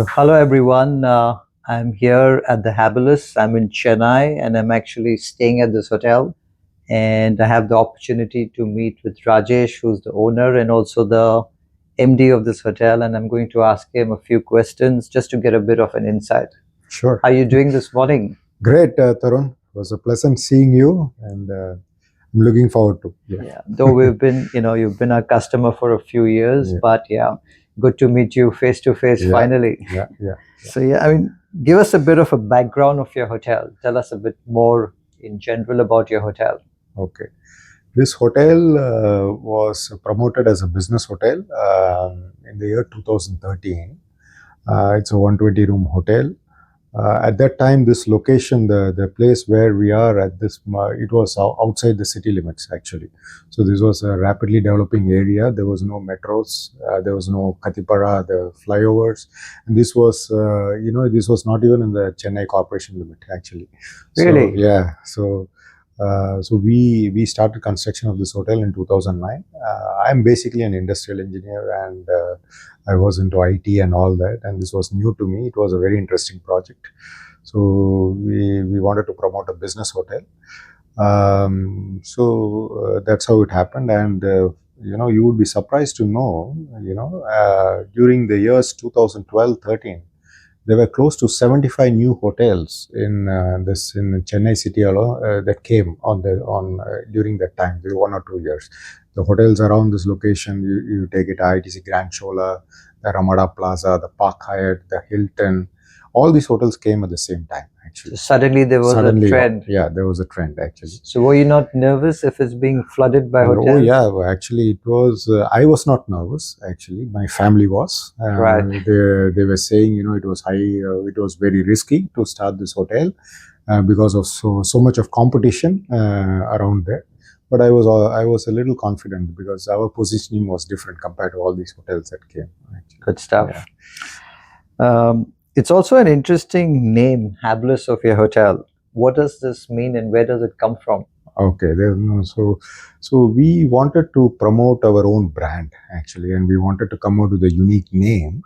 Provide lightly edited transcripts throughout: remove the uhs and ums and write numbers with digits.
So, hello everyone. I'm here at the Hablis. I'm in Chennai and I'm actually staying at this hotel. And I have the opportunity to meet with Rajesh, who's the owner and also the MD of this hotel. And I'm going to ask him a few questions just to get a bit of an insight. Sure. How are you doing this morning? Great, Tarun. It was a pleasant seeing you, and I'm looking forward to. Yeah. Though we've been, you've been a customer for a few years, but good to meet you face to face finally. Yeah. So give us a bit of a background of your hotel. Tell us a bit more in general about your hotel. Okay. This hotel was promoted as a business hotel in the year 2013. It's a 120 room hotel. At that time, this location, the place where we are at this, it was outside the city limits actually. So this was a rapidly developing area. There was no metros, there was no Katipara, the flyovers, and this was, this was not even in the Chennai corporation limit actually. Really? So, yeah. So we started construction of this hotel in 2009. I'm basically an industrial engineer and I was into IT and all that, and this was new to me. It was a very interesting project. So we wanted to promote a business hotel. That's how it happened. And you would be surprised to know, during the years 2012-13, there were close to 75 new hotels in Chennai city alone that came on during that time, the 1 or 2 years. The hotels around this location, you take it ITC Grand Chola, the Ramada Plaza, the Park Hyatt, the Hilton, all these hotels came at the same time actually. So suddenly there was a trend. Yeah, there was a trend actually. So were you not nervous if it's being flooded by hotels? Oh yeah, actually it was. I was not nervous actually. My family was. Right. They were saying, it was high. It was very risky to start this hotel because of so much of competition around there. But I was a little confident because our positioning was different compared to all these hotels that came. Actually. Good stuff. Yeah. It's also an interesting name, Hablis, of your hotel. What does this mean and where does it come from? Okay, so we wanted to promote our own brand actually, and we wanted to come out with a unique name.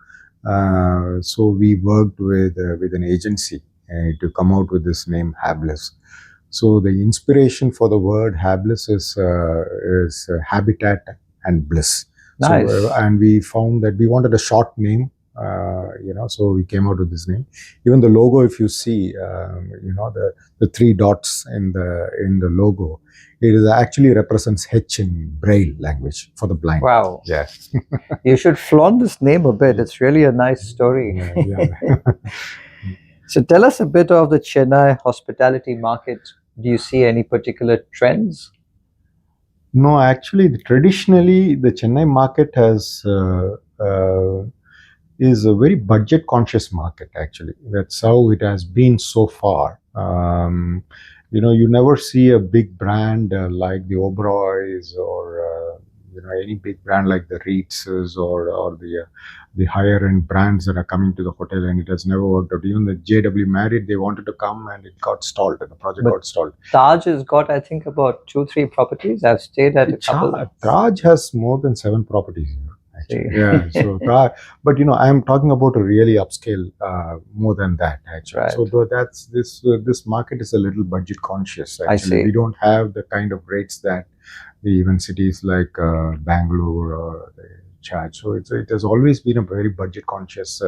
So we worked with an agency to come out with this name Hablis. So the inspiration for the word Hablis is habitat and bliss. Nice. So, and we found that we wanted a short name. So we came out with this name. Even the logo, if you see, the 3 dots in the logo, it actually represents H in Braille language for the blind. Wow. Yeah. You should flaunt this name a bit. It's really a nice story. Yeah. So tell us a bit of the Chennai hospitality market. Do you see any particular trends? No, actually, traditionally, the Chennai market is a very budget conscious market actually. That's how it has been so far. You never see a big brand like the Oberoi's or any big brand like the Reetz's or the higher end brands that are coming to the hotel, and it has never worked out. Even the JW Marriott, they wanted to come and it got stalled. The project got stalled. Taj has got, I think, about 2-3 properties. I've stayed at a couple. Taj has more than 7 properties here. Actually. Yeah, so but I am talking about a really upscale, more than that actually. Right. So that's this market is a little budget conscious actually. I see. We don't have the kind of rates that even cities like Bangalore or they charge. So it has always been a very budget conscious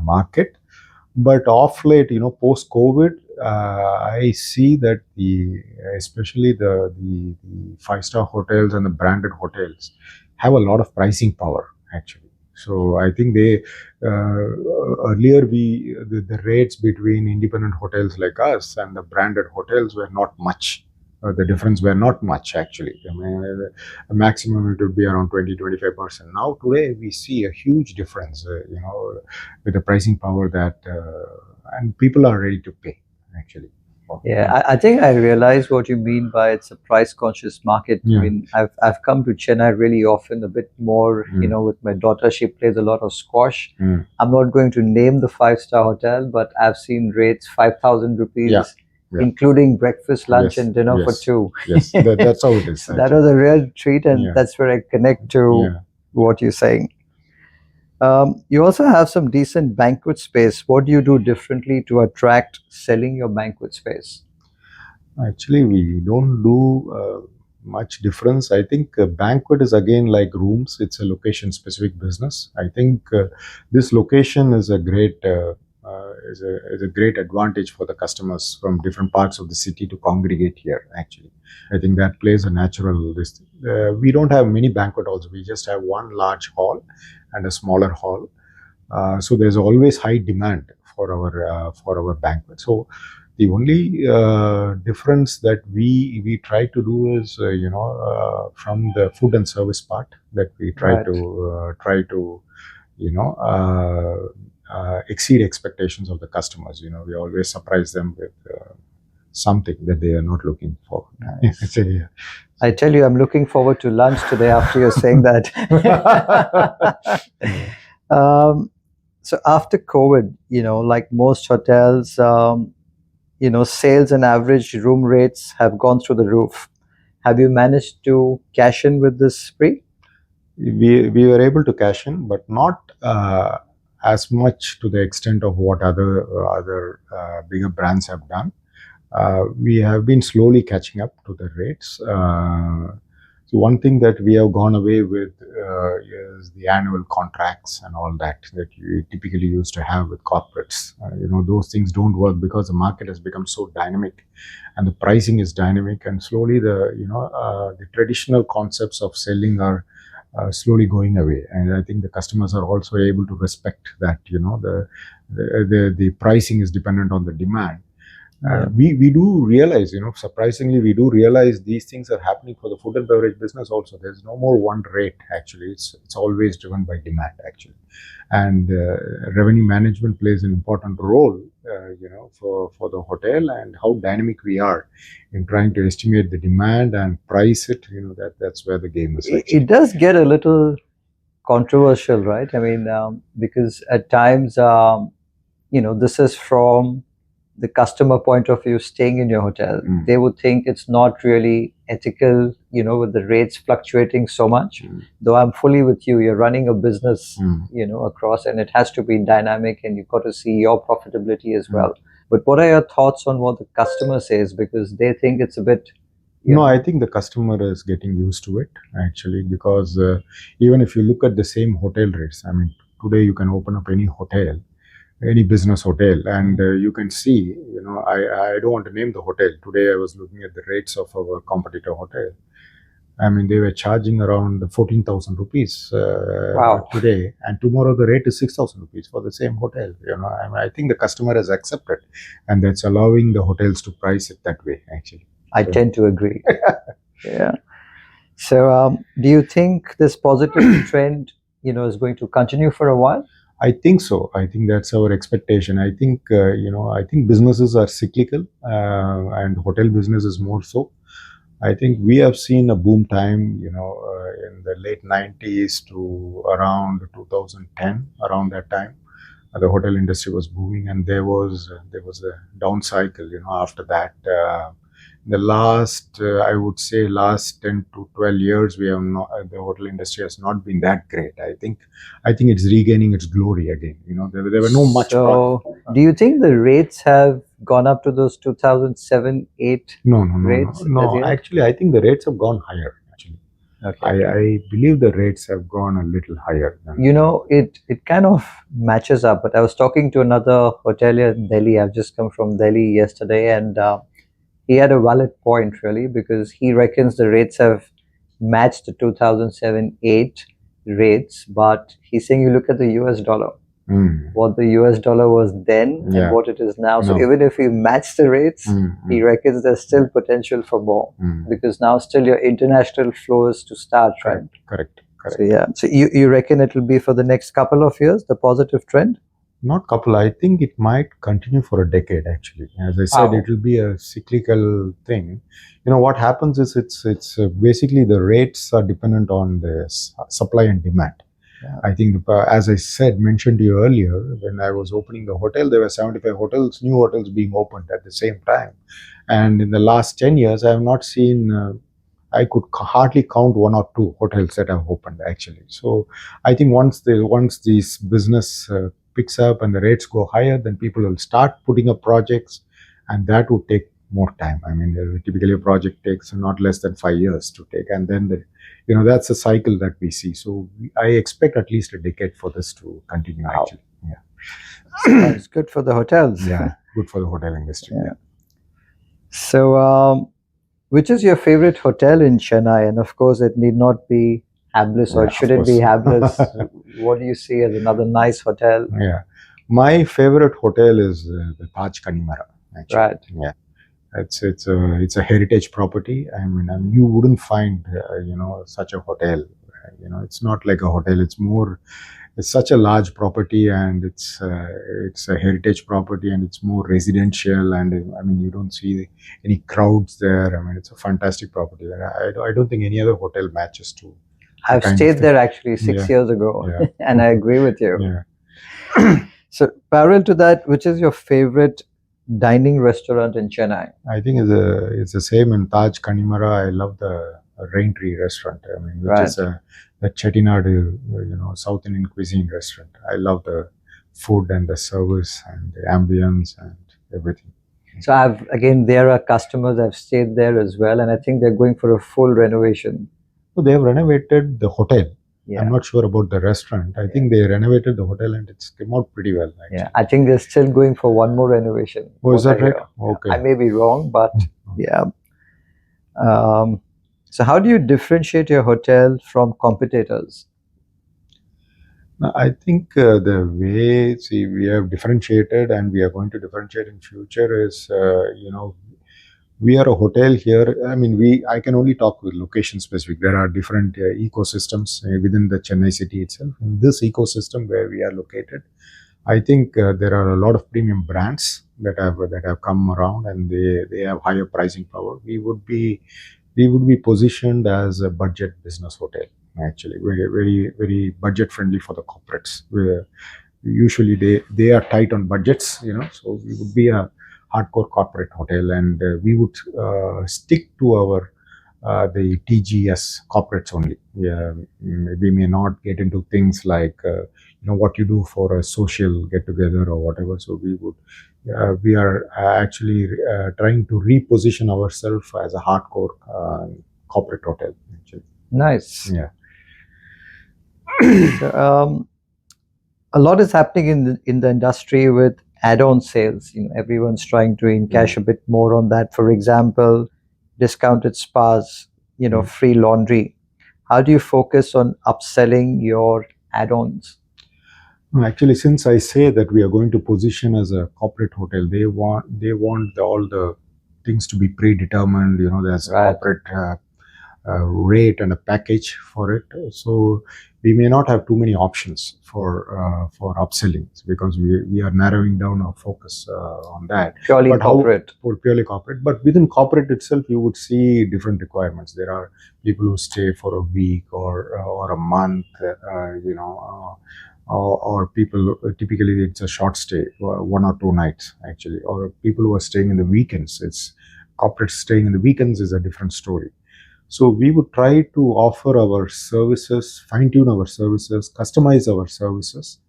market. But off late, post COVID, I see that especially the 5-star hotels and the branded hotels have a lot of pricing power actually. So I think they earlier the rates between independent hotels like us and the branded hotels were not much. The difference were not much actually. I mean, the maximum it would be around 20-25%. Now today we see a huge difference, with the pricing power that and people are ready to pay actually. Yeah, I think I realize what you mean by it's a price conscious market. Yeah. I mean, I've come to Chennai really often, a bit more, with my daughter. She plays a lot of squash. I'm not going to name the 5-star hotel, but I've seen rates 5,000 rupees. Yeah. Yeah. Including breakfast, lunch, and dinner for 2. Yes, that's how it is. So that was a real treat, and that's where I connect to what you're saying. You also have some decent banquet space. What do you do differently to attract selling your banquet space? Actually, we don't do much difference. I think banquet is again like rooms. It's a location specific business. I think this location is a great is a great advantage for the customers from different parts of the city to congregate here. Actually, I think that plays a natural. This we don't have many banquet halls. We just have one large hall and a smaller hall. So there's always high demand for our banquet. So the only difference that we try to do is from the food and service part that we Right. try to you know exceed expectations of the customers. We always surprise them with something that they are not looking for. Nice. So, yeah. I tell you, I'm looking forward to lunch today after you're saying that. So after COVID, like most hotels, sales and average room rates have gone through the roof. Have you managed to cash in with this spree? We were able to cash in, but not as much to the extent of what other bigger brands have done. We have been slowly catching up to the rates. So one thing that we have gone away with is the annual contracts and all that you typically used to have with corporates. Those things don't work because the market has become so dynamic, and the pricing is dynamic, and slowly the traditional concepts of selling are slowly going away. And I think the customers are also able to respect that the pricing is dependent on the demand. We do realize, surprisingly, we do realize these things are happening for the food and beverage business also. There's no more one rate, actually. It's always driven by demand, actually. And revenue management plays an important role, for the hotel, and how dynamic we are in trying to estimate the demand and price it. That's where the game is, actually. It does get a little controversial, right? I mean, because at times, this is from the customer point of view staying in your hotel. They would think it's not really ethical, with the rates fluctuating so much. Though I'm fully with you, you're running a business, across, and it has to be dynamic, and you've got to see your profitability as well. But what are your thoughts on what the customer says? Because they think it's a bit. No, I think the customer is getting used to it, actually, because even if you look at the same hotel rates, I mean, today you can open up any hotel, any business hotel, and you can see, I don't want to name the hotel. Today I was looking at the rates of our competitor hotel. I mean, they were charging around 14,000 rupees Wow. today, and tomorrow the rate is 6,000 rupees for the same hotel. I think the customer has accepted, and that's allowing the hotels to price it that way, actually. I tend to agree. Yeah. So, do you think this positive trend, is going to continue for a while? I think so. I think that's our expectation. I think I think businesses are cyclical, and hotel business is more so. I think we have seen a boom time, in the late 90s to around 2010. Around that time, the hotel industry was booming, and there was a down cycle. After that. The last, I would say, last 10 to 12 years, we have not, the hotel industry has not been that great. I think it's regaining its glory again. There were no much. So, do you think the rates have gone up to those 2007, 8 No, rates? no. Actually, I think the rates have gone higher. Actually, Okay. I believe the rates have gone a little higher. It kind of matches up. But I was talking to another hotelier in Delhi. I've just come from Delhi yesterday, and he had a valid point, really, because he reckons the rates have matched the 2007-8 rates, but he's saying you look at the US dollar, what the US dollar was then Yeah. and what it is now. So No. even if we match the rates, he reckons there's still potential for more, because now still your international flow is to start, right? Correct. So yeah, so you reckon it will be for the next couple of years, the positive trend? Not couple. I think it might continue for a decade. Actually, as I said, Wow. it will be a cyclical thing. What happens is it's basically the rates are dependent on the supply and demand. Yeah. I think, as I mentioned to you earlier, when I was opening the hotel, there were 75 hotels, new hotels being opened at the same time. And in the last 10 years, I have not seen I could hardly count one or two hotels that have opened actually. So I think once this business picks up and the rates go higher, then people will start putting up projects, and that would take more time. I mean, typically a project takes not less than 5 years to take, and then that's a cycle that we see. So I expect at least a decade for this to continue. Wow. Actually, yeah. Sounds good for the hotels. Yeah, good for the hotel industry. Yeah. So, which is your favorite hotel in Chennai? And of course, it need not be Hablis, or should it be Hablis? What do you see as another nice hotel? Yeah, my favorite hotel is the Taj Kanimara. Actually. Right. Yeah, it's a heritage property. I mean you wouldn't find such a hotel. It's not like a hotel. It's such a large property, and it's a heritage property, and it's more residential, and I mean you don't see any crowds there. I mean it's a fantastic property. I don't think any other hotel matches to. I've stayed there actually 6 years ago, and I agree with you. Yeah. So parallel to that, which is your favorite dining restaurant in Chennai? I think it's the same in Taj Kanimara. I love the Raintree restaurant. I mean, which is the Chettinad, South Indian cuisine restaurant. I love the food and the service and the ambience and everything. So there are customers I've stayed there as well, and I think they're going for a full renovation. So they have renovated the hotel. Yeah. I'm not sure about the restaurant. I think they renovated the hotel and it's come out pretty well. Actually. Yeah, I think they're still going for one more renovation. Oh, is that right? Okay. I may be wrong, but yeah. So how do you differentiate your hotel from competitors? I think the way we have differentiated and we are going to differentiate in future is we are a hotel here. I mean, I can only talk with location specific. There are different ecosystems within the Chennai city itself. In this ecosystem where we are located, I think there are a lot of premium brands that have come around, and they have higher pricing power. We would be positioned as a budget business hotel. Actually, very very very budget friendly for the corporates. Where usually they are tight on budgets, So we would be a hardcore corporate hotel, and we would stick to our the TGS corporates only. Yeah, we may not get into things like what you do for a social get together or whatever. So we are actually trying to reposition ourselves as a hardcore corporate hotel. Actually. Nice. Yeah. So, a lot is happening in the industry with add-on sales. Everyone's trying to encash a bit more on that. For example, discounted spas, free laundry. How do you focus on upselling your add-ons? Actually, since I say that we are going to position as a corporate hotel, they want all the things to be predetermined. There's a corporate rate and a package for it. So we may not have too many options for upselling, because we are narrowing down our focus on that. Purely corporate. Purely corporate. But within corporate itself, you would see different requirements. There are people who stay for a week or a month, or people, typically it's a short stay, 1 or 2 nights actually, or people who are staying in the weekends. It's corporate staying in the weekends is a different story. So we would try to offer our services, fine-tune our services, customize our services,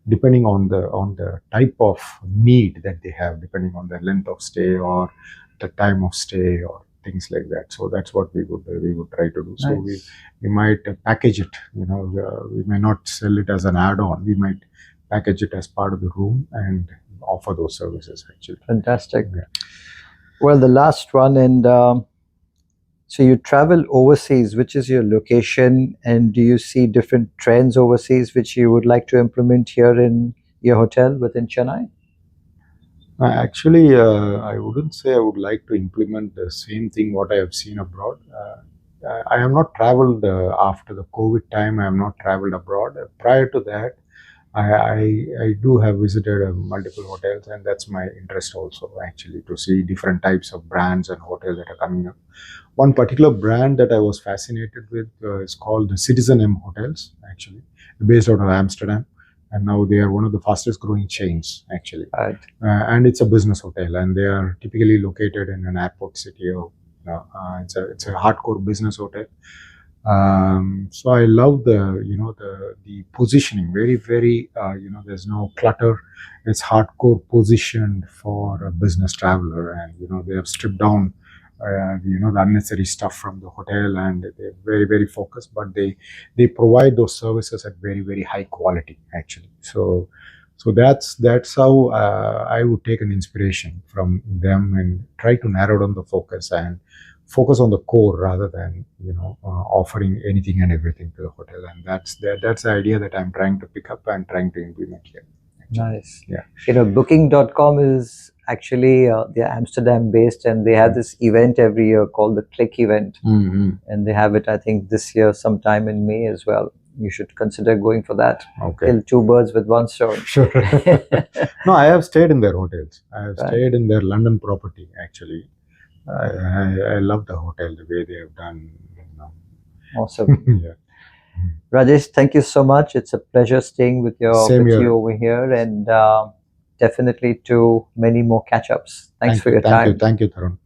depending on the type of need that they have, depending on the length of stay or the time of stay or things like that. So that's what we would try to do. Nice. So we might package it. We may not sell it as an add-on. We might package it as part of the room and offer those services. Actually, fantastic. Yeah. Well, the last one, and so you travel overseas. Which is your location, and do you see different trends overseas which you would like to implement here in your hotel within Chennai? Actually, I wouldn't say I would like to implement the same thing what I have seen abroad. I have not traveled after the COVID time. I have not traveled abroad. Prior to that, I do have visited multiple hotels, and that's my interest also, actually, to see different types of brands and hotels that are coming up. One particular brand that I was fascinated with is called the Citizen M Hotels, actually, based out of Amsterdam. And now they are one of the fastest growing chains, actually. Right. And it's a business hotel, and they are typically located in an airport city It's a hardcore business hotel. So I love the positioning. Very very there's no clutter. It's hardcore positioned for a business traveler, and they have stripped down the unnecessary stuff from the hotel, and they're very very focused. But they provide those services at very very high quality actually. So that's how I would take an inspiration from them and try to narrow down the focus and focus on the core rather than offering anything and everything to the hotel. And that's the idea that I'm trying to pick up and trying to implement here. Nice. Yeah. Booking.com is actually they're Amsterdam based, and they have this event every year called the Click event, and they have it I think this year sometime in May as well. You should consider going for that. Okay. Kill two birds with one stone. Sure. No, I have stayed in their hotels. I have stayed in their London property actually. I love the hotel, the way they have done. Awesome. Yeah. Rajesh, thank you so much. It's a pleasure staying with you over here, and definitely to many more catch-ups. Thanks for your time. Thank you, Tarun.